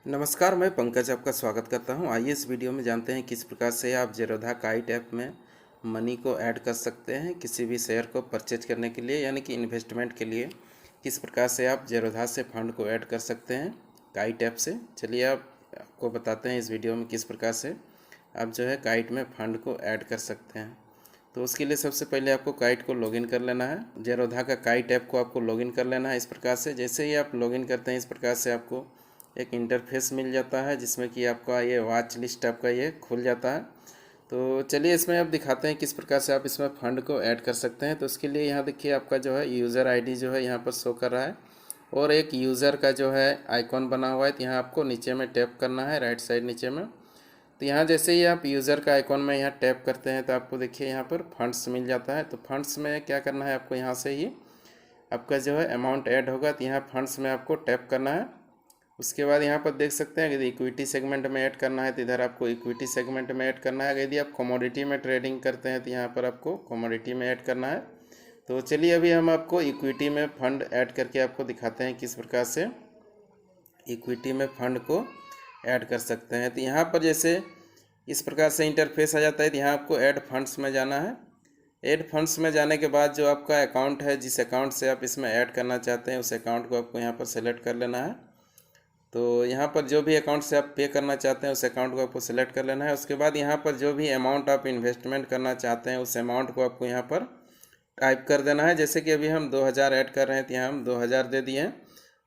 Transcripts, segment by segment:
नमस्कार, मैं पंकज आपका स्वागत करता हूं। आइए इस वीडियो में जानते हैं किस प्रकार से आप ज़ेरोधा काइट ऐप में मनी को ऐड कर सकते हैं किसी भी शेयर को परचेज करने के लिए, यानी कि इन्वेस्टमेंट के लिए किस प्रकार से आप ज़ेरोधा से फंड को ऐड कर सकते हैं काइट ऐप से। चलिए आपको बताते हैं इस वीडियो में किस प्रकार से आप जो है काइट में फ़ंड को ऐड कर सकते हैं। तो उसके लिए सबसे पहले आपको काइट को लॉगिन कर लेना है। ज़ेरोधा का काइट ऐप को आपको लॉगिन कर लेना है इस प्रकार से। जैसे ही आप लॉगिन करते हैं इस प्रकार से आपको एक इंटरफेस मिल जाता है जिसमें कि आपका ये वॉच लिस्ट आपका ये खुल जाता है। तो चलिए इसमें आप दिखाते हैं किस प्रकार से आप इसमें फ़ंड को ऐड कर सकते हैं। तो उसके लिए यहाँ देखिए आपका जो है यूज़र आईडी जो है यहाँ पर शो कर रहा है और एक यूज़र का जो है आइकॉन बना हुआ है। तो यहाँ आपको नीचे में टैप करना है, राइट साइड नीचे में। तो यहाँ जैसे ही आप यूज़र का आइकॉन में यहाँ टैप करते हैं तो आपको देखिए यहाँ पर फंड्स मिल जाता है। तो फंड्स में क्या करना है, आपको यहाँ से ही आपका जो है अमाउंट ऐड होगा। तो यहाँ फंड्स में आपको टैप करना है। उसके बाद यहाँ पर देख सकते हैं यदि इक्विटी सेगमेंट में ऐड करना है तो इधर आपको इक्विटी सेगमेंट में ऐड करना है। यदि आप कमोडिटी में ट्रेडिंग करते हैं तो यहाँ पर आपको कमोडिटी में ऐड करना है। तो चलिए अभी हम आपको इक्विटी में फ़ंड ऐड करके आपको दिखाते हैं किस प्रकार से इक्विटी में फ़ंड को ऐड कर सकते हैं। तो यहाँ पर जैसे इस प्रकार से इंटरफेस आ जाता है। तो यहाँ आपको ऐड फंड्स में जाना है। ऐड फंड्स में जाने के बाद जो आपका अकाउंट है, जिस अकाउंट से आप इसमें ऐड करना चाहते हैं उस अकाउंट को आपको यहाँ पर सेलेक्ट कर लेना है। तो यहाँ पर जो भी अकाउंट से आप पे करना चाहते हैं उस अकाउंट को आपको सेलेक्ट कर लेना है। उसके बाद यहाँ पर जो भी अमाउंट आप इन्वेस्टमेंट करना चाहते हैं उस अमाउंट को आपको यहाँ पर टाइप कर देना है। जैसे कि अभी हम 2000 ऐड कर रहे हैं तो यहाँ हम 2000 दे दिए हैं।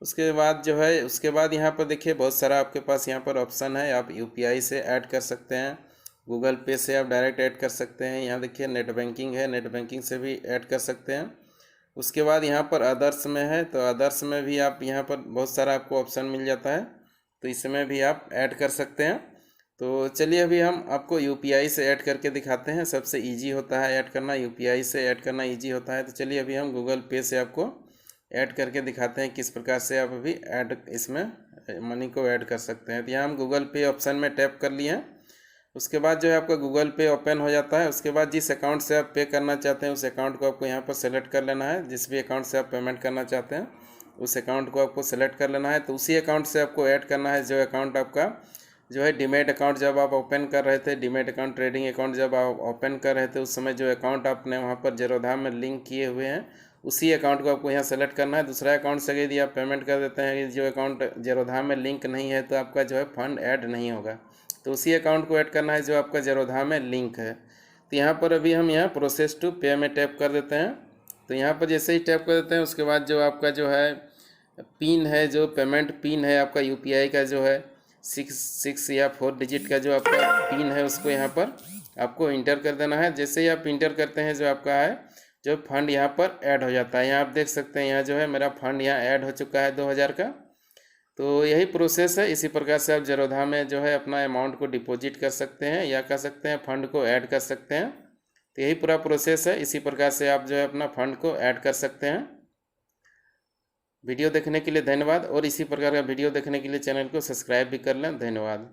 उसके बाद जो है उसके बाद यहाँ पर देखिए बहुत सारा आपके पास यहाँ पर ऑप्शन है। आप यूपीआई से ऐड कर सकते हैं, गूगल पे से आप डायरेक्ट ऐड कर सकते हैं। यहाँ देखिए नेट बैंकिंग है, नेट बैंकिंग से भी ऐड कर सकते हैं। उसके बाद यहाँ पर अदर्स में है, तो अदर्स में भी आप यहाँ पर बहुत सारा आपको ऑप्शन मिल जाता है, तो इसमें भी आप ऐड कर सकते हैं। तो चलिए अभी हम आपको यूपीआई से ऐड करके दिखाते हैं। सबसे इजी होता है ऐड करना, यूपीआई से ऐड करना इजी होता है। तो चलिए अभी हम गूगल पे से आपको ऐड करके दिखाते हैं किस प्रकार से आप अभी ऐड इसमें मनी को ऐड कर सकते हैं। तो यहाँ हम गूगल पे ऑप्शन में टैप कर लिए हैं। उसके बाद जो है आपका गूगल पे ओपन हो जाता है। उसके बाद जिस अकाउंट से आप पे करना चाहते हैं उस अकाउंट को आपको यहाँ पर सेलेक्ट कर लेना है। जिस भी अकाउंट से आप पेमेंट करना चाहते हैं उस अकाउंट को आपको सेलेक्ट कर लेना है। तो उसी अकाउंट से आपको ऐड करना है जो अकाउंट आपका जो है डीमैट अकाउंट जब आप ओपन कर रहे थे, डीमैट अकाउंट ट्रेडिंग अकाउंट जब आप ओपन कर रहे थे उस समय जो अकाउंट आपने वहाँ पर ज़ेरोधा में लिंक किए हुए हैं उसी अकाउंट को आपको यहाँ सेलेक्ट करना है। दूसरा अकाउंट से यदि आप पेमेंट कर देते हैं, जो अकाउंट ज़ेरोधा में लिंक नहीं है, तो आपका जो है फंड ऐड नहीं होगा। तो उसी अकाउंट को ऐड करना है जो आपका ज़ेरोधा में लिंक है। तो यहाँ पर अभी हम यहाँ प्रोसेस टू पे में टैप कर देते हैं। तो यहाँ पर जैसे ही टैप कर देते हैं उसके बाद जो आपका जो है पिन है, जो पेमेंट पिन है आपका यूपीआई का जो है 6 या 4 डिजिट का जो आपका पिन है उसको यहाँ पर आपको इंटर कर देना है। जैसे ही आप इंटर करते हैं जो आपका है जो फंड यहाँ पर ऐड हो जाता है। यहाँ आप देख सकते हैं यहाँ जो है मेरा फंड यहाँ ऐड हो चुका है 2000 का। तो यही प्रोसेस है। इसी प्रकार से आप ज़ेरोधा में जो है अपना अमाउंट को डिपॉजिट कर सकते हैं या कर सकते हैं फंड को ऐड कर सकते हैं। तो यही पूरा प्रोसेस है। इसी प्रकार से आप जो है अपना फंड को ऐड कर सकते हैं। वीडियो देखने के लिए धन्यवाद और इसी प्रकार का वीडियो देखने के लिए चैनल को सब्सक्राइब भी कर लें। धन्यवाद।